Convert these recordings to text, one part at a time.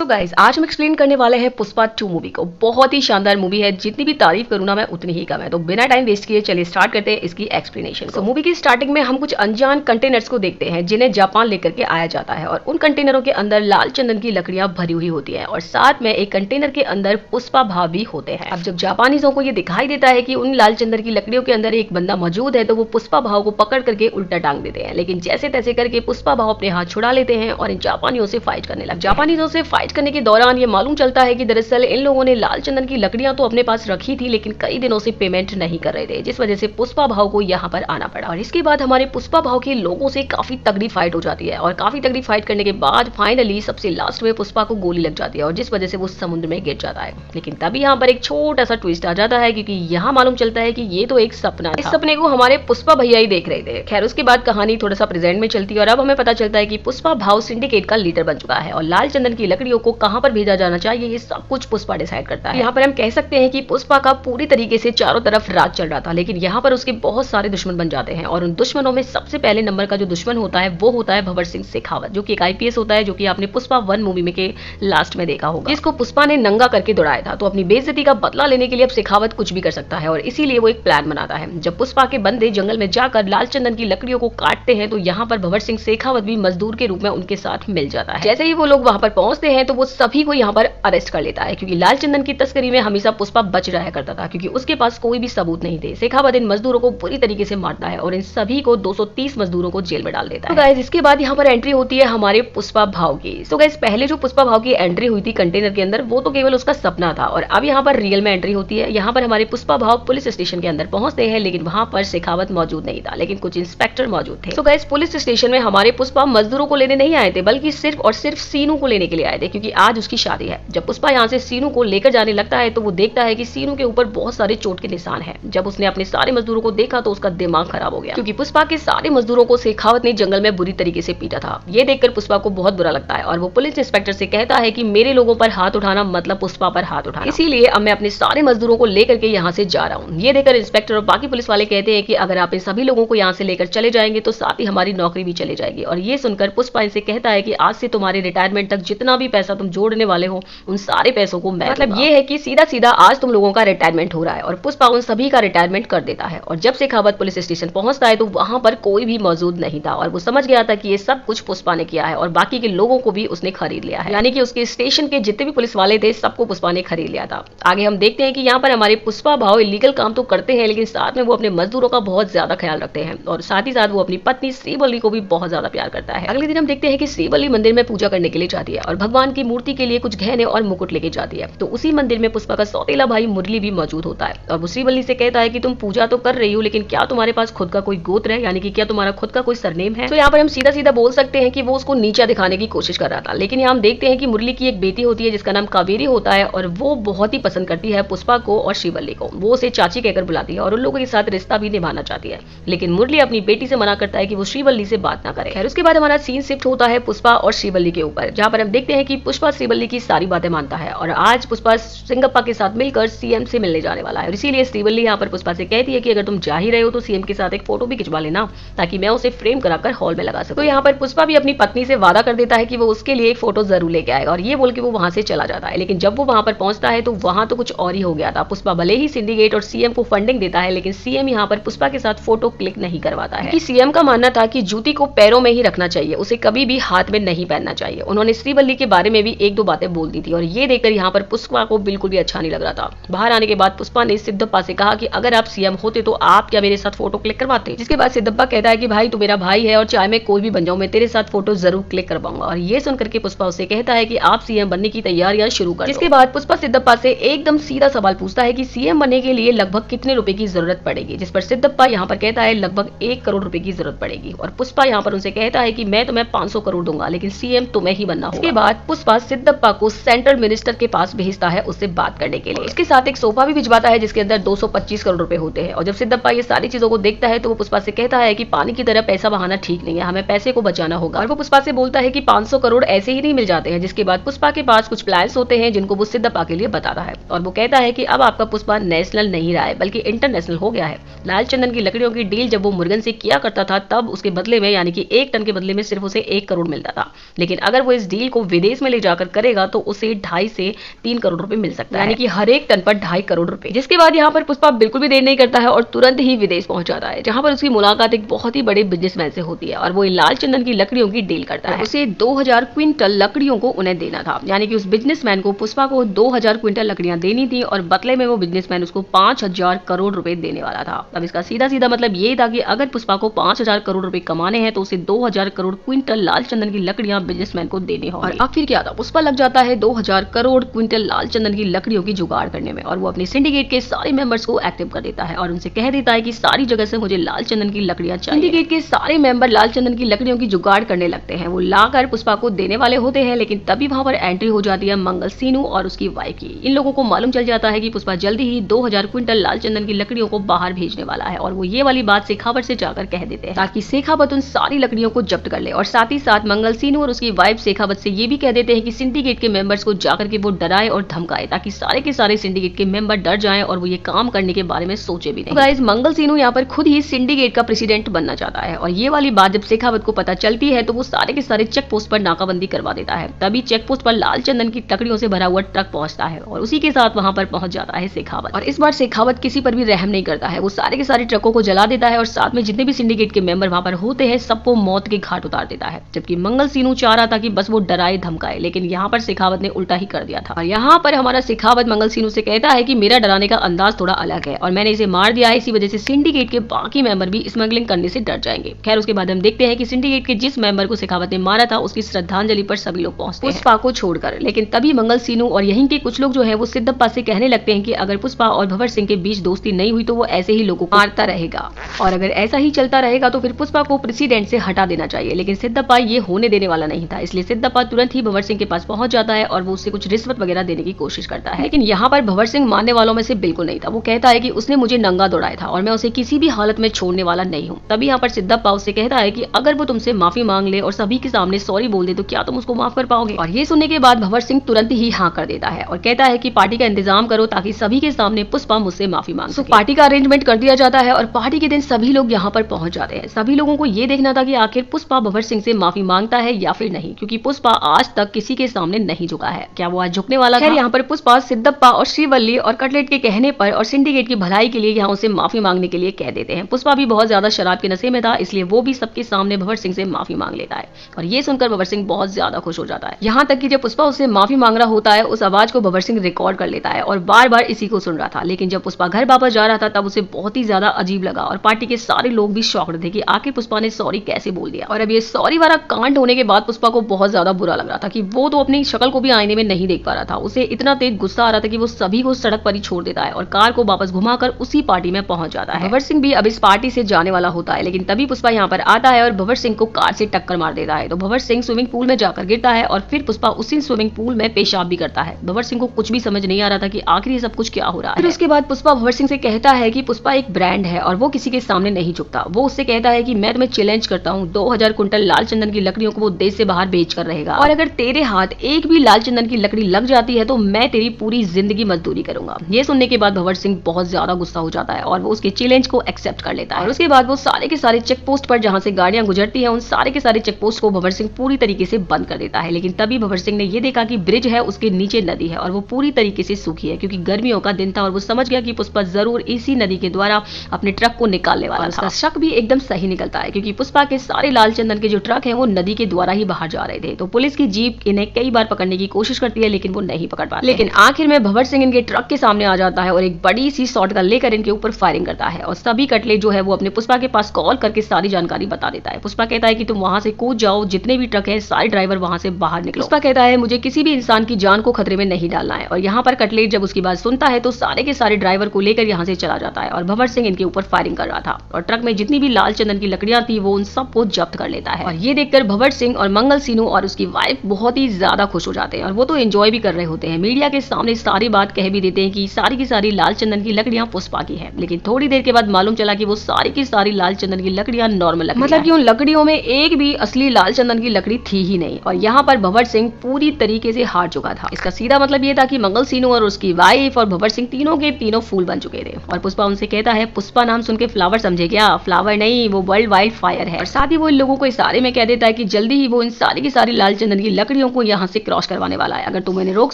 तो गाइस आज हम एक्सप्लेन करने वाले हैं पुष्पा 2 मूवी को। बहुत ही शानदार मूवी है, जितनी भी तारीफ करूँ ना मैं उतनी ही कम है। तो बिना टाइम वेस्ट किए चलिए स्टार्ट करते हैं इसकी एक्सप्लेनेशन। तो मूवी की स्टार्टिंग में हम कुछ अनजान कंटेनर्स को देखते हैं जिन्हें जापान लेकर के आया जाता है और उन कंटेनरों के अंदर लाल चंदन की लकड़ियां भरी हुई होती है और साथ में एक कंटेनर के अंदर पुष्पा भाव भी होते हैं। अब जब जापानीजों को ये दिखाई देता है कि उन लाल चंदन की लकड़ियों के अंदर एक बंदा मौजूद है तो वो पुष्पा भाव को पकड़ करके उल्टा टांग देते हैं, लेकिन जैसे तैसे करके पुष्पा भाव अपने हाथ छुड़ा लेते हैं और इन जापानियों से फाइट करने लगते हैं। जापानीजों से फाइट करने के दौरान ये मालूम चलता है कि दरअसल इन लोगों ने लाल चंदन की लकड़ियां तो अपने पास रखी थी लेकिन कई दिनों से पेमेंट नहीं कर रहे थे, जिस वजह से पुष्पा भाव को यहाँ पर आना पड़ा। और इसके बाद हमारे पुष्पा भाव के लोगों से काफी तगड़ी फाइट हो जाती है और काफी तगड़ी फाइट करने के बाद फाइनली सबसे लास्ट में पुष्पा को गोली लग जाती है और जिस वजह से वो समुद्र में गिर जाता है। लेकिन तभी यहाँ पर एक छोटा सा ट्विस्ट आ जाता है क्योंकि यहाँ मालूम चलता है कि ये तो एक सपना था। इस सपने को हमारे पुष्पा भैया ही देख रहे थे। खैर उसके बाद कहानी थोड़ा सा प्रेजेंट में चलती है और अब हमें पता चलता है कि पुष्पा भाव सिंडिकेट का लीडर बन चुका है और लाल चंदन की लकड़ियों को कहां पर भेजा जाना चाहिए ये सब कुछ पुष्पा डिसाइड करता है। यहाँ पर हम कह सकते हैं कि पुष्पा का पूरी तरीके से चारों तरफ राज चल रहा था, लेकिन यहाँ पर उसके बहुत सारे दुश्मन बन जाते हैं और उन दुश्मनों में सबसे पहले नंबर का जो दुश्मन होता है वो होता है भंवर सिंह शेखावत, जो कि एक आईपीएस होता है, जो कि आपने पुष्पा 1 मूवी में के लास्ट में देखा होगा, जिसको पुष्पा ने नंगा करके दौड़ाया था। तो अपनी बेइज्जती का बदला लेने के लिए अब शेखावत कुछ भी कर सकता है और इसीलिए वो एक प्लान बनाता है। जब पुष्पा के बंदे जंगल में जाकर लाल चंदन की लकड़ियों को काटते हैं तो यहाँ पर भंवर सिंह शेखावत भी मजदूर के रूप में उनके साथ मिल जाता है। जैसे ही वो लोग वहां पर पहुंचते हैं तो वो सभी को यहाँ पर अरेस्ट कर लेता है क्योंकि लाल चंदन की तस्करी में हमेशा पुष्पा बच रहा करता था क्योंकि उसके पास कोई भी सबूत नहीं थे। शेखावत इन मजदूरों को बुरी तरीके से मारता है और इन सभी को 230 मजदूरों को जेल में डाल देता है। तो गाइस इसके बाद यहाँ पर एंट्री होती है हमारे पुष्पा भाव की। तो गाइस पहले जो पुष्पा भाव की एंट्री हुई थी कंटेनर के अंदर वो तो केवल उसका सपना था और अब यहाँ पर रियल में एंट्री होती है। यहाँ पर हमारे पुष्पा भाव पुलिस स्टेशन के अंदर पहुंचते हैं लेकिन वहां पर शेखावत मौजूद नहीं था, लेकिन कुछ इंस्पेक्टर मौजूद थे। तो गाइस पुलिस स्टेशन में हमारे पुष्पा मजदूरों को लेने नहीं आए थे बल्कि सिर्फ और सिर्फ सीनू को लेने के लिए आए थे क्योंकि आज उसकी शादी है। जब पुष्पा यहाँ से सीनू को लेकर जाने लगता है तो वो देखता है कि सीनू के ऊपर बहुत सारे चोट के निशान हैं। जब उसने अपने सारे मजदूरों को देखा तो उसका दिमाग खराब हो गया क्योंकि पुष्पा के सारे मजदूरों को शेखावत ने जंगल में बुरी तरीके से पीटा था। ये देखकर पुष्पा को बहुत बुरा लगता है और वो पुलिस इंस्पेक्टर से कहता है कि मेरे लोगों पर हाथ उठाना मतलब पुष्पा पर हाथ उठाना, इसीलिए अब मैं अपने सारे मजदूरों को लेकर के यहाँ से जा रहा हूँ। ये देखकर इंस्पेक्टर और बाकी पुलिस वाले कहते हैं कि अगर आप इन सभी लोगों को यहाँ से लेकर चले जाएंगे तो साथ ही हमारी नौकरी भी चले जाएगी। और ये सुनकर पुष्पा इनसे कहता है कि आज से तुम्हारे रिटायरमेंट तक जितना भी पैसा तुम जोड़ने वाले हो उन सारे पैसों को मैं, मतलब ये है कि सीधा सीधा आज तुम लोगों का रिटायरमेंट हो रहा है। और पुष्पा उन सभी का रिटायरमेंट कर देता है और जब शेखावत पुलिस स्टेशन पहुंचता है तो वहां पर कोई भी मौजूद नहीं था और वो समझ गया था कि ये सब कुछ पुष्पा ने किया है और बाकी के लोगों को भी उसने खरीद लिया है, यानी कि उसके स्टेशन के जितने भी पुलिस वाले थे सबको पुष्पा ने खरीद लिया था। आगे हम देखते हैं कि यहाँ पर हमारे पुष्पा भाव इलीगल काम तो करते हैं लेकिन साथ में वो अपने मजदूरों का बहुत ज्यादा ख्याल रखते हैं और साथ ही साथ वो अपनी पत्नी श्रीवल्ली को भी बहुत ज्यादा प्यार करता है। अगले दिन हम देखते हैं कि श्रीवल्ली मंदिर में पूजा करने के लिए जाती है और भगवान की मूर्ति के लिए कुछ गहने और मुकुट लेके जाती है। तो उसी मंदिर में पुष्पा का सौतेला भाई मुरली भी मौजूद होता है और वो श्रीवल्ली से कहता है कि तुम पूजा तो कर रही हो लेकिन क्या तुम्हारे पास खुद का कोई गोत्र है, यानी कि क्या तुम्हारा खुद का कोई सरनेम है। तो यहाँ पर हम सीधा सीधा बोल सकते हैं कि वो उसको नीचा दिखाने की कोशिश कर रहा था, लेकिन यहाँ हम देखते हैं कि मुरली की एक बेटी होती है जिसका नाम कावेरी होता है और वो बहुत ही पसंद करती है पुष्पा को और श्रीवल्ली को। वो उसे चाची कहकर बुलाती है और उन लोगों के साथ रिश्ता भी निभाना चाहती है, लेकिन मुरली अपनी बेटी से मना करता है कि वो श्रीवल्ली से बात ना करे। खैर उसके बाद हमारा सीन शिफ्ट होता है पुष्पा और श्रीवल्ली के ऊपर, जहाँ पर हम देखते हैं कि पुष्पा श्रीवल्ली की सारी बातें मानता है और आज पुष्पा सिंगप्पा के साथ मिलकर सीएम से मिलने जाने वाला है और इसीलिए श्रीवल्ली यहाँ पर पुष्पा से कहती है कि अगर तुम जा ही रहे हो तो सीएम के साथ एक फोटो भी खिंचवा लेना ताकि मैं उसे फ्रेम कराकर हॉल में लगा सकूं। तो यहाँ पर पुष्पा भी अपनी पत्नी से वादा कर देता है कि वो उसके लिए एक फोटो जरूर लेके आएगा और ये बोल के वो वहां से चला जाता है। लेकिन जब वो वहां पर पहुंचता है तो वहां तो कुछ और ही हो गया था। पुष्पा भले ही सिंडिकेट और सीएम को फंडिंग देता है लेकिन सीएम यहाँ पर पुष्पा के साथ फोटो क्लिक नहीं करवाता है। सीएम का मानना था कि जूती को पैरों में ही रखना चाहिए, उसे कभी भी हाथ में नहीं पहनना चाहिए। उन्होंने श्रीवल्ली के बारे में भी एक दो बातें बोल दी थी और ये देखकर यहाँ पर पुष्पा को बिल्कुल भी अच्छा नहीं लग रहा था। बाहर आने के बाद पुष्पा ने सिद्धप्पा से कहा कि अगर आप सीएम होते तो आप क्या मेरे साथ फोटो क्लिक करवाते। जिसके बाद सिद्धप्पा कहता है कि भाई तू मेरा भाई है और चाहे मैं कोई भी बन जाऊं मैं तेरे साथ फोटो जरूर क्लिक करवाऊंगा। और ये सुनकर के पुष्पा उसे कहता है कि आप सीएम बनने की तैयारियां शुरू कर। जिसके बाद पुष्पा सिद्धप्पा से एकदम सीधा सवाल पूछता है कि सीएम बनने के लिए लगभग कितने रुपए की जरूरत पड़ेगी, जिस पर सिद्धप्पा यहाँ पर कहता है लगभग 1 करोड़ रुपए की जरूरत पड़ेगी और पुष्पा यहाँ पर उनसे कहता है कि मैं तुम्हें 500 करोड़ दूंगा लेकिन सीएम तुम्हें ही बनना होगा। इसके बाद पुष्पा सिद्धप्पा को सेंट्रल मिनिस्टर के पास भेजता है उससे बात करने के लिए। इसके साथ एक सोफा भी भिजवाता है जिसके अंदर 225 करोड़ रुपए होते हैं और जब सिद्धप्पा ये सारी चीजों को देखता है तो वो पुष्पा से कहता है कि पानी की तरह पैसा बहाना ठीक नहीं है, हमें पैसे को बचाना होगा। और वो पुष्पा से बोलता है कि 500 करोड़ ऐसे ही नहीं मिल जाते हैं। जिसके बाद पुष्पा के पास कुछ प्लान्स होते हैं जिनको वो सिद्धप्पा के लिए बताता है और वो कहता है कि अब आपका पुष्पा नेशनल नहीं रहा है बल्कि इंटरनेशनल हो गया है। लाल चंदन की लकड़ियों की डील जब वो मुर्गन से किया करता था तब उसके बदले में यानी कि 1 टन के बदले में सिर्फ उसे 1 करोड़ मिलता था, लेकिन अगर वो इस डील को विदेश में ले जाकर करेगा तो उसे 2.5 से 3 करोड़ रुपए मिल सकता है, यानी कि हर एक टन पर 2.5 करोड़ रुपए। जिसके बाद यहाँ पर पुष्पा बिल्कुल भी देर नहीं करता है और तुरंत ही विदेश पहुंच जाता है, जहां पर उसकी मुलाकात एक बहुत ही बड़े बिजनेसमैन से होती है और वो लाल चंदन की लकड़ियों की डील करता है। उसे 2000 क्विंटल लकड़ियों को उन्हें देना था, यानी कि उस बिजनेसमैन को पुष्पा को 2000 क्विंटल लकड़ियां देनी थी और बदले में वो बिजनेसमैन उसको 5000 करोड़ रुपए देने वाला था। अब इसका सीधा सीधा मतलब ये था कि अगर पुष्पा को 5000 करोड़ रुपए कमाने हैं तो उसे 2000 करोड़ क्विंटल लाल चंदन की लकड़ियां बिजनेसमैन को देनी होगी। और आखिर क्या था, पुष्पा लग जाता है 2000 करोड़ क्विंटल लाल चंदन की लकड़ियों की जुगाड़ करने में और वो अपने सिंडिकेट के सारे मेंबर्स को एक्टिव कर देता है और उनसे कह देता है कि सारी जगह से मुझे लाल चंदन की लकड़ियां चाहिए। सिंडिकेट के सारे मेंबर लाल चंदन की लकड़ियों की जुगाड़ करने लगते हैं, वो लाकर पुष्पा को देने वाले होते हैं, लेकिन तभी वहां पर एंट्री हो जाती है मंगल सीनू और उसकी वाइफ की। इन लोगों को मालूम चल जाता है कि पुष्पा जल्दी ही 2000 क्विंटल लाल चंदन की लकड़ियों को बाहर भेजने वाला है और वो ये वाली बात शेखावत से जाकर कह देते हैं ताकि शेखावत उन सारी लकड़ियों को जब्त कर ले। और साथ ही साथ मंगल सीनू और उसकी वाइफ शेखावत से ये भी कह देते हैं कि सिंडिकेट के मेंबर्स को जाकर के वो डराए और धमकाए ताकि सारे के सारे सिंडिकेट के मेंबर डर जाएं और वो ये काम करने के बारे में सोचे भी नहीं। गाइस, मंगल सीनू यहाँ पर खुद ही सिंडिकेट का प्रेसिडेंट बनना चाहता है और ये वाली बात जब शेखावत को पता चलती है तो वो सारे के सारे चेक पोस्ट पर नाकाबंदी करवा देता है। तभी चेक पोस्ट पर लाल चंदन की लकड़ियों से भरा हुआ ट्रक पहुंचता है और उसी के साथ वहां पर पहुंच जाता है शेखावत। और इस बार शेखावत किसी पर भी रहम नहीं करता है, वो सारे के सारे ट्रकों को जला देता है और साथ में जितने भी सिंडिकेट के मेंबर वहां पर होते हैं सबको मौत के घाट उतार देता है। जबकि मंगल सीनू चाह रहा था कि बस वो डराए धमकाए, लेकिन यहाँ पर शेखावत ने उल्टा ही कर दिया था। और यहाँ पर हमारा शेखावत मंगल सीनू से कहता है कि मेरा डराने का अंदाज थोड़ा अलग है और मैंने इसे मार दिया है, इसी वजह से सिंडिकेट के बाकी मेंबर भी स्मगलिंग करने से डर जाएंगे। खैर, उसके बाद हम देखते हैं कि सिंडिकेट के जिस मेंबर को शेखावत ने मारा था उसकी श्रद्धांजलि पर सभी लोग पहुंचते हैं पुष्पा को छोड़कर। लेकिन तभी मंगल सीनू और यहीं के कुछ लोग जो है वो सिद्धप्पा से कहने लगते हैं कि अगर पुष्पा और भंवर सिंह के बीच दोस्ती नहीं हुई तो वो ऐसे ही लोगों को मारता रहेगा और अगर ऐसा ही चलता रहेगा तो फिर पुष्पा को प्रेसिडेंट से हटा देना चाहिए। लेकिन सिद्धप्पा ये होने देने वाला नहीं था, इसलिए सिद्धप्पा तुरंत ही भंवर सिंह के पास पहुंच जाता है और वो उससे कुछ रिश्वत वगैरह देने की कोशिश करता है। लेकिन यहाँ पर भंवर सिंह मानने वालों में से बिल्कुल नहीं था। वो कहता है कि उसने मुझे नंगा दौड़ाया था और मैं उसे किसी भी हालत में छोड़ने वाला नहीं हूँ। तभी यहाँ पर सिद्धप्पा उससे कहता है कि अगर वो तुमसे माफी मांग ले और सभी के सामने सॉरी बोल दे तो क्या तुम उसको माफ कर पाओगे। और ये सुनने के बाद भंवर सिंह तुरंत ही हाँ कर देता है और कहता है कि पार्टी का इंतजाम करो ताकि सभी के सामने पुष्पा मुझसे माफी मांग सके। पार्टी का अरेंजमेंट कर दिया जाता है और पार्टी के दिन सभी लोग यहाँ पर पहुंच जाते हैं। सभी लोगों को ये देखना था कि आखिर पुष्पा भंवर सिंह से माफी मांगता है या फिर नहीं, क्योंकि पुष्पा आज तक किसी के सामने नहीं झुका है। क्या वो आज झुकने वाला था? यहाँ पर पुष्पा सिद्धप्पा और श्रीवल्ली और कटलेट के कहने पर और सिंडिकेट की भलाई के लिए यहाँ उसे माफी मांगने के लिए कह देते हैं। पुष्पा भी बहुत ज्यादा शराब के नशे में था, इसलिए वो भी सबके सामने भंवर सिंह से माफी मांग लेता है और ये सुनकर भंवर सिंह बहुत ज्यादा खुश हो जाता है। यहाँ तक कि जब पुष्पा उससे माफी मांग रहा होता है उस आवाज को भंवर सिंह रिकॉर्ड कर लेता है और बार बार इसी को सुन रहा था। लेकिन जब पुष्पा घर वापस जा रहा था तब उसे बहुत ही ज्यादा अजीब लगा और पार्टी के सारे लोग भी शॉक्ड थे कि आखिर पुष्पा ने सॉरी कैसे बोल दिया। और अब ये सॉरी वाला कांड होने के बाद पुष्पा को बहुत ज्यादा बुरा लग रहा था कि वो तो अपनी शक्ल को भी आईने में नहीं देख पा रहा था। उसे इतना तेज गुस्सा आ रहा था कि वो सभी को सड़क पर ही छोड़ देता है और कार को वापस घुमाकर उसी पार्टी में पहुंच जाता है। भंवर सिंह भी अब इस पार्टी से जाने वाला होता है, लेकिन तभी पुष्पा यहाँ पर आता है और भंवर सिंह को कार से टक्कर मार देता है। तो भंवर सिंह स्विमिंग पूल में जाकर गिरता है और फिर पुष्पा उसी स्विमिंग पूल में पेशाब भी करता है। भंवर सिंह को कुछ भी समझ नहीं आ रहा था कि आखिर ये सब कुछ क्या हो रहा है। फिर उसके बाद पुष्पा भंवर सिंह से कहता है कि पुष्पा एक ब्रांड है और वो किसी के सामने नहीं झुकता। वो उससे कहता है कि मैं तुम्हें चैलेंज करता हूँ, 2000 कुंटल लाल चंदन की लकड़ियों को वो देश से बाहर बेच कर रहेगा और अगर तेरे हाथ एक भी लाल चंदन की लकड़ी लग जाती है तो मैं तेरी पूरी जिंदगी मजदूरी करूंगा। ये सुनने के बाद भंवर सिंह बहुत ज्यादा गुस्सा हो जाता है और वो उसके चैलेंज को एक्सेप्ट कर लेता है। और उसके बाद वो सारे के सारे चेक पोस्ट पर जहां से गाड़ियां गुजरती हैं उन सारे के सारे चेक पोस्ट को भंवर सिंह पूरी तरीके से बंद कर देता है। लेकिन तभी भंवर सिंह ने ये देखा कि ब्रिज है उसके नीचे नदी है और वो पूरी तरीके से सूखी है क्योंकि गर्मियों का दिन था और वो समझ गया कि पुष्पा जरूर इसी नदी के द्वारा अपने ट्रक को निकालने वाला था। उसका शक भी एकदम सही निकलता है क्योंकि पुष्पा के सारे लाल चंदन के जो ट्रक हैं वो नदी के द्वारा ही बाहर जा रहे थे। तो पुलिस की जीप इन्हें कई बार पकड़ने की कोशिश करती है लेकिन वो नहीं पकड़ पाते। लेकिन आखिर में भंवर सिंह इनके ट्रक के सामने आ जाता है और एक बड़ी सी शॉटगन लेकर इनके ऊपर फायरिंग करता है और सभी कटलेट जो है वो अपने पुष्पा के पास कॉल करके सारी जानकारी बता देता है। पुष्पा कहता है कि तुम वहां से कूद जाओ, जितने भी ट्रक है सारे ड्राइवर वहां से बाहर निकलो। पुष्पा कहता है मुझे किसी भी इंसान की जान को खतरे में नहीं डालना है और यहाँ पर कटलेट जब उसकी बात सुनता है तो सारे के सारे ड्राइवर को लेकर यहाँ से चला जाता है और भंवर सिंह इनके ऊपर फायरिंग कर रहा था और ट्रक में जितनी भी लाल चंदन की लकड़ियां थी वो उन सबको जब्त कर लेता है। और ये देखकर भंवर सिंह और मंगल सीनू और उसकी वाइफ बहुत ही ज्यादा खुश हो जाते हैं और वो तो एंजॉय भी कर रहे होते हैं। मीडिया के सामने सारी बात कह भी देते हैं कि सारी की सारी लाल चंदन की लकड़ियां पुष्पा की है। लेकिन थोड़ी देर के बाद मालूम चला कि वो सारी की सारी लाल चंदन की लकड़ियां नॉर्मल लकड़ियां, मतलब कि उन लकड़ियों में एक भी असली लाल चंदन की लकड़ी थी ही नहीं। और यहाँ पर भंवर सिंह पूरी तरीके से हार चुका था। इसका सीधा मतलब ये था कि मंगल सीनू और उसकी वाइफ और भंवर सिंह तीनों के तीनों फूल बन चुके थे। और पुष्पा उनसे कहता है पुष्पा नाम सुन के फ्लावर समझे क्या? फ्लावर नहीं, वो वर्ल्ड वाइड फायर है। और साथ ही वो इन लोगों को इशारे में कह देता है कि जल्दी ही वो इन सारी की सारी लाल चंदन की लकड़ी लकड़ियों को यहाँ से क्रॉस करवाने वाला है, अगर तुम इन्हें रोक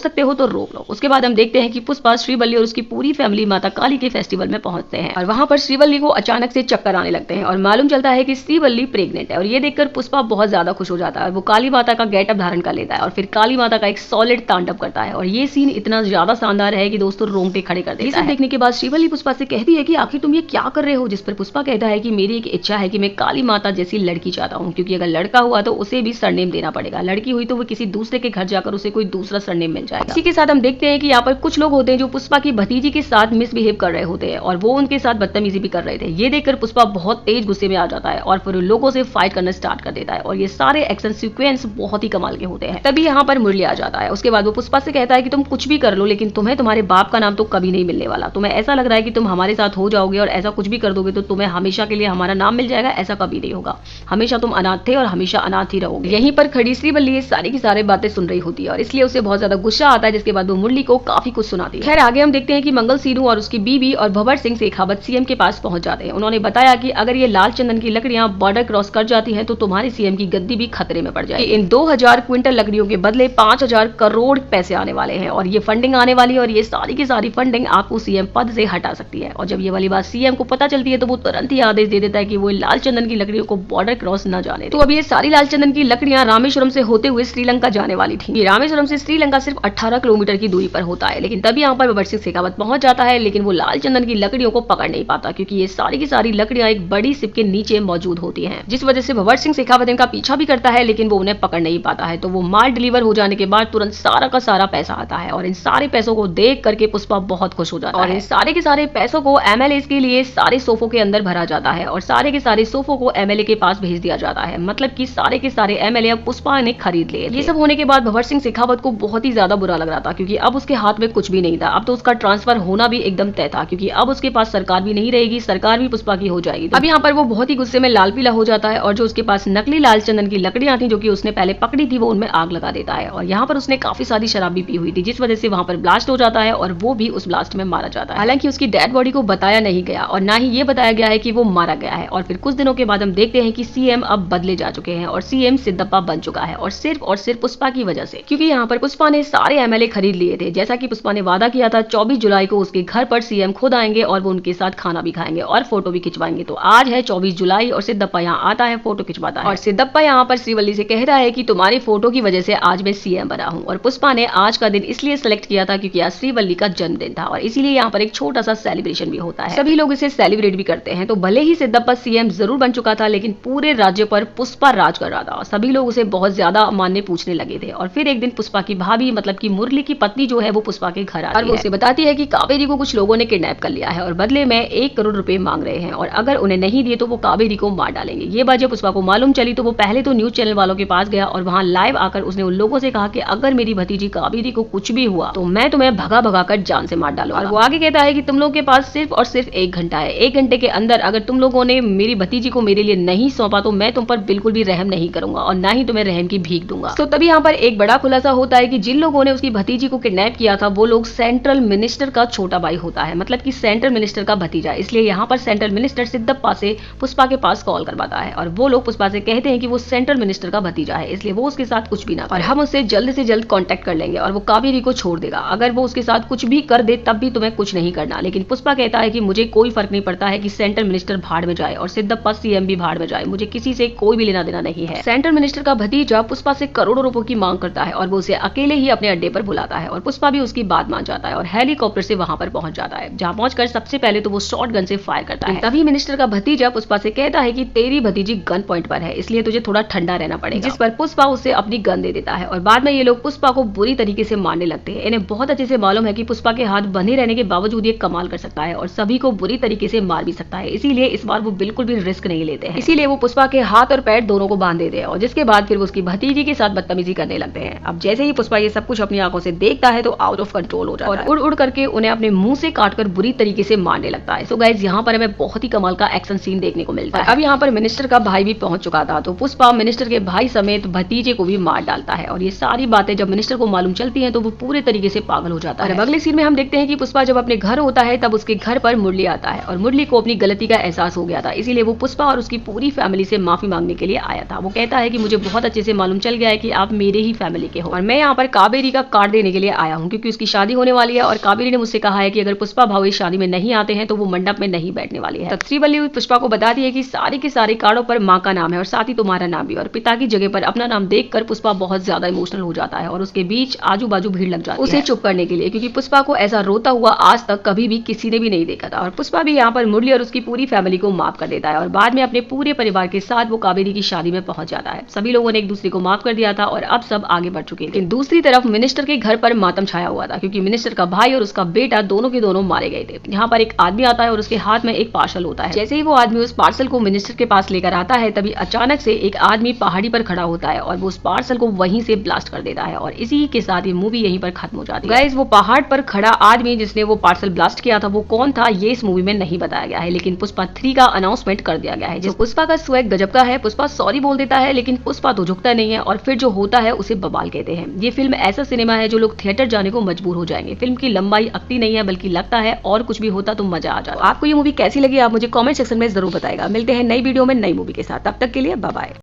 सकते हो तो रोक लो। उसके बाद हम देखते हैं कि पुष्पा, श्रीवल्ली और उसकी पूरी फैमिली माता काली के फेस्टिवल में पहुंचते हैं और वहां पर श्रीवल्ली को अचानक से चक्कर आने लगते हैं और मालूम चलता है कि श्रीवल्ली प्रेग्नेंट है। और ये देखकर पुष्पा बहुत ज्यादा खुश हो जाता है। वो काली माता का गेटअप धारण कर लेता है और फिर काली माता का एक सॉलिड तांडव करता है और ये सीन इतना ज्यादा शानदार है कि दोस्तों रोंगटे खड़े कर देता है। देखने के बाद श्रीवल्ली पुष्पा से कहती है कि आखिर तुम ये क्या कर रहे हो, जिस पर पुष्पा कहता है कि मेरी एक इच्छा है कि मैं काली माता जैसी लड़की चाहता हूँ, क्योंकि अगर लड़का हुआ तो उसे भी सरनेम देना पड़ेगा, लड़की हुई तो वो किसी दूसरे के घर जाकर उसे कोई दूसरा सरनेम मिल जाएगा। इसी के साथ हम देखते हैं कि यहाँ पर कुछ लोग होते हैं जो पुष्पा की भतीजी के साथ मिसबिहेव कर रहे होते हैं और वो उनके साथ बदतमीजी भी कर रहे थे। ये देखकर पुष्पा बहुत तेज गुस्से में आ जाता है और फिर लोगों से फाइट करना स्टार्ट कर देता है और ये सारे एक्शन सीक्वेंस बहुत ही कमाल के होते हैं। तभी यहाँ पर मुरली आ जाता है। उसके बाद वो पुष्पा से कहता है कि तुम कुछ भी कर लो लेकिन तुम्हें तुम्हारे बाप का नाम तो कभी नहीं मिलने वाला। तुम्हें ऐसा लग रहा है कि तुम हमारे साथ हो जाओगे और ऐसा कुछ भी कर दोगे तो तुम्हें हमेशा के लिए हमारा नाम मिल जाएगा, ऐसा कभी नहीं होगा। हमेशा तुम अनाथ थे और हमेशा अनाथ ही रहोगे। यहीं पर खड़ी श्रीवल्ली ये सारी की सारी बातें सुन रही होती है और इसलिए उसे बहुत ज्यादा गुस्सा आता है, जिसके बाद वो मुरली को काफी कुछ सुनाती है। खैर आगे हम देखते हैं कि मंगल सीनू और उसकी बीवी और भंवर सिंह शेखावत सीएम के पास पहुंच जाते हैं। उन्होंने बताया कि अगर ये लाल चंदन की लकड़ियां बॉर्डर क्रॉस कर जाती हैं तो तुम्हारे सीएम की गद्दी भी खतरे में पड़ जाएगी। इन 2000 क्विंटल लकड़ियों के बदले 5000 करोड़ पैसे आने वाले हैं और ये फंडिंग आने वाली है और ये सारी की सारी फंडिंग आपको सीएम पद से हटा सकती है। और जब ये वाली बात सीएम को पता चलती है तो वो तुरंत ही आदेश दे देता है कि वो लाल चंदन की लकड़ियों को बॉर्डर क्रॉस न जाने दे। तो अब ये सारी लाल चंदन की लकड़ियां रामेश्वरम से होते हुए श्रीलंका जाने वाली थी। ये रामेश्वरम से श्रीलंका सिर्फ 18 किलोमीटर की दूरी पर होता है, लेकिन तभी यहाँ पर भंवर सिंह शेखावत पहुंच जाता है, लेकिन वो लाल चंदन की लकड़ियों को पकड़ नहीं पाता क्योंकि ये सारी की सारी लकड़ियां एक बड़ी शिप के नीचे मौजूद होती हैं, जिस वजह से भंवर सिंह शेखावत इनका पीछा भी करता है लेकिन वो उन्हें पकड़ नहीं पाता है। तो वो माल डिलीवर हो जाने के बाद तुरंत सारा का सारा पैसा आता है और इन सारे पैसों को देख करके पुष्पा बहुत खुश हो जाता है और इन सारे के सारे पैसों को एमएलए के लिए सारे सोफों के अंदर भरा जाता है और सारे के सारे सोफों को एमएलए के पास भेज दिया जाता है। मतलब कि सारे के सारे एमएलए अब पुष्पा ने खरीद लिए। ये सब होने के बाद भंवर सिंह शेखावत को बहुत ही ज्यादा बुरा लग रहा था क्योंकि अब उसके हाथ में कुछ भी नहीं था। अब तो उसका ट्रांसफर होना भी एकदम तय था क्योंकि अब उसके पास सरकार भी नहीं रहेगी, सरकार भी पुष्पा की हो जाएगी। अब यहाँ पर वो बहुत ही गुस्से में लाल पीला हो जाता है और जो उसके पास नकली लाल चंदन की लकड़ियां थी जो कि उसने पहले पकड़ी थी वो उनमें आग लगा देता है और यहाँ पर उसने काफी सारी शराब भी पी हुई थी, जिस वजह से वहां पर ब्लास्ट हो जाता है और वो भी उस ब्लास्ट में मारा जाता है। हालांकि उसकी डेड बॉडी को बताया नहीं गया और ना ही ये बताया गया है कि वो मारा गया है। और फिर कुछ दिनों के बाद हम देखते हैं कि सीएम अब बदले जा चुके हैं और सीएम सिद्धप्पा बन चुका है और सिर्फ पुष्पा की वजह से, क्योंकि यहाँ पर पुष्पा ने सारे एमएलए खरीद लिए थे। जैसा कि पुष्पा ने वादा किया था 24 जुलाई को उसके घर पर सीएम खुद आएंगे और वो उनके साथ खाना भी खाएंगे और फोटो भी खिंचवाएंगे। तो आज है 24 जुलाई और सिद्धप्पा यहाँ आता है, फोटो खिंचवाता है और सिद्धप्पा यहाँ पर श्रीवल्ली से कहता है कि तुम्हारी फोटो की वजह से आज मैं सीएम बना हूँ। और पुष्पा ने आज का दिन इसलिए सेलेक्ट किया था क्योंकि आज श्रीवल्ली का जन्मदिन था और इसीलिए यहाँ पर एक छोटा सा सेलिब्रेशन भी होता है, सभी लोग इसे सेलिब्रेट भी करते हैं। तो भले ही सिद्धप्पा सीएम जरूर बन चुका था लेकिन पूरे राज्य पर पुष्पा राज कर रहा था और सभी लोग उसे बहुत ज्यादा मानने पूछने लगे थे। और फिर एक दिन पुष्पा की भाभी मतलब की मुरली की पत्नी जो है वो पुष्पा के घर आती है और वो उसे बताती है कि कावेरी को कुछ लोगों ने किडनैप कर लिया है और बदले में 1 करोड़ रुपए मांग रहे हैं और अगर उन्हें नहीं दिए तो वो कावेरी को मार डालेंगे। ये बात जब पुष्पा को मालूम चली तो वो पहले तो न्यूज चैनल वालों के पास गया और वहां लाइव आकर उसने उन लोगों से कहा कि अगर मेरी भतीजी कावेरी को कुछ भी हुआ तो मैं तुम्हें भगा भगा कर जान से मार डालूंगा। और वो आगे कहता है कि तुम लोगों के पास सिर्फ और सिर्फ 1 घंटा है, 1 घंटे के अंदर अगर तुम लोगों ने मेरी भतीजी को मेरे लिए नहीं सौंपा तो मैं तुम पर बिल्कुल भी रहम नहीं करूंगा और ना ही तुम्हें रहम की भीख दूंगा। तो तभी यहाँ पर एक बड़ा खुलासा होता है कि जिन लोगों ने उसकी भतीजी को किडनैप किया था वो लोग सेंट्रल मिनिस्टर का छोटा भाई होता है, मतलब कि सेंट्रल मिनिस्टर का भतीजा। इसलिए यहाँ पर सेंट्रल मिनिस्टर सिद्धप्पा से पुष्पा के पास कॉल करवाता है और वो लोग पुष्पा से कहते हैं कि वो सेंट्रल मिनिस्टर का भतीजा है इसलिए वो उसके साथ कुछ भी ना और हम उससे जल्द से जल्द कांटेक्ट कर लेंगे और वो कावेरी को छोड़ देगा। अगर वो उसके साथ कुछ भी कर दे तब भी तुम्हें कुछ नहीं करना। लेकिन पुष्पा कहता है कि मुझे कोई फर्क नहीं पड़ता है कि सेंट्रल मिनिस्टर भाड़ में जाए और सिद्धप्पा सीएम भी भाड़ में जाए, मुझे किसी से कोई भी लेना देना नहीं है। सेंट्रल मिनिस्टर का भतीजा पुष्पा से करोड़ों रुपयों की मांग करता है और वो उसे अकेले ही अपने अड्डे पर बुलाता है और पुष्पा भी उसकी बात मान जाता है और हेलीकॉप्टर से वहां पर पहुंच जाता है, जहां पहुंचकर सबसे पहले तो वो शॉट गन से फायर करता है। तभी मिनिस्टर का भतीजा पुष्पा से कहता है कि तेरी भतीजी गन पॉइंट पर है इसलिए तुझे थोड़ा ठंडा रहना पड़ेगा, जिस पर पुष्पा उसे अपनी गन दे देता है और बाद में ये लोग पुष्पा को बुरी तरीके से मारने लगते हैं। इन्हें बहुत अच्छे से मालूम है कि पुष्पा के हाथ बंधे रहने के बावजूद ये कमाल कर सकता है और सभी को बुरी तरीके से मार भी सकता है, इसीलिए इस बार वो बिल्कुल भी रिस्क नहीं लेते हैं। इसीलिए वो पुष्पा के हाथ और पैर दोनों को बांध देते हैं और जिसके बाद फिर वो उसकी भतीजी के साथ बदतमीजी करने लगते हैं। अब जैसे ही पुष्पा ये सब कुछ अपनी आंखों से देखता है तो आउट ऑफ कंट्रोल हो जाता है और उड़ उड़ करके उन्हें अपने मुंह से काटकर बुरी तरीके से मारने लगता है। सो गाइस यहाँ पर हमें बहुत ही कमाल का एक्शन सीन देखने को मिलता है। अब यहाँ पर मिनिस्टर का भाई भी पहुंच चुका था तो पुष्पा मिनिस्टर के भाई समेत भतीजे को भी मार डालता है और ये सारी बातें जब मिनिस्टर को मालूम चलती हैं तो वो पूरे तरीके से पागल हो जाता है। अगले सीन में हम देखते हैं कि पुष्पा जब अपने घर होता है तब उसके घर पर मुरली आता है और मुरली को अपनी गलती का एहसास हो गया था, इसीलिए वो पुष्पा और उसकी पूरी फैमिली से माफी मांगने के लिए आया था। वो कहता है कि मुझे बहुत अच्छे से मालूम चल गया है कि कि आप मेरे ही फैमिली के हो और मैं यहाँ पर कावेरी का कार्ड देने के लिए आया हूँ क्योंकि उसकी शादी होने वाली है और कावेरी ने मुझसे कहा है कि अगर पुष्पा भाऊ इस शादी में नहीं आते हैं तो वो मंडप में नहीं बैठने वाली है। तब श्रीवल्ली हुई पुष्पा को बताती है कि सारे के सारे कार्डों पर माँ का नाम है और साथ ही तुम्हारा नाम भी, और पिता की जगह पर अपना नाम देखकर पुष्पा बहुत ज्यादा इमोशनल हो जाता है और उसके बीच आजू बाजू भीड़ लग जाती है उसे चुप करने के लिए, क्योंकि पुष्पा को ऐसा रोता हुआ आज तक कभी भी किसी ने भी नहीं देखा था। और पुष्पा भी यहाँ पर मुरली और उसकी पूरी फैमिली को माफ कर देता है और बाद में अपने पूरे परिवार के साथ वो कावेरी की शादी में पहुंच जाता है। सभी लोगों ने एक दूसरे को माफ कर दिया था और अब सब आगे बढ़ चुके थे। लेकिन दूसरी तरफ मिनिस्टर के घर पर मातम छाया हुआ था क्योंकि मिनिस्टर का भाई और उसका बेटा दोनों के दोनों मारे गए थे। यहाँ पर एक आदमी आता है और उसके हाथ में एक पार्सल होता है। जैसे ही वो आदमी उस पार्सल को मिनिस्टर के पास लेकर आता है तभी अचानक से एक आदमी पहाड़ी पर खड़ा होता है और वो उस पार्सल को वहीं से ब्लास्ट कर देता है और इसी के साथ ये मूवी यहीं पर खत्म हो जाती है। गाइस, वो पहाड़ पर खड़ा आदमी जिसने वो पार्सल ब्लास्ट किया था वो कौन था ये इस मूवी में नहीं बताया गया है, लेकिन पुष्पा 3 का अनाउंसमेंट कर दिया गया है। जो पुष्पा का स्वैग गजब का है। पुष्पा सॉरी बोल देता है लेकिन पुष्पा तो झुकता नहीं है और फिर जो होता है उसे बवाल कहते हैं। ये फिल्म ऐसा सिनेमा है जो लोग थिएटर जाने को मजबूर हो जाएंगे। फिल्म की लंबाई अकती नहीं है बल्कि लगता है और कुछ भी होता तो मजा आ जाता। आपको ये मूवी कैसी लगी आप मुझे कमेंट सेक्शन में जरूर बताएगा। मिलते हैं नई वीडियो में नई मूवी के साथ, तब तक के लिए बाय बाय।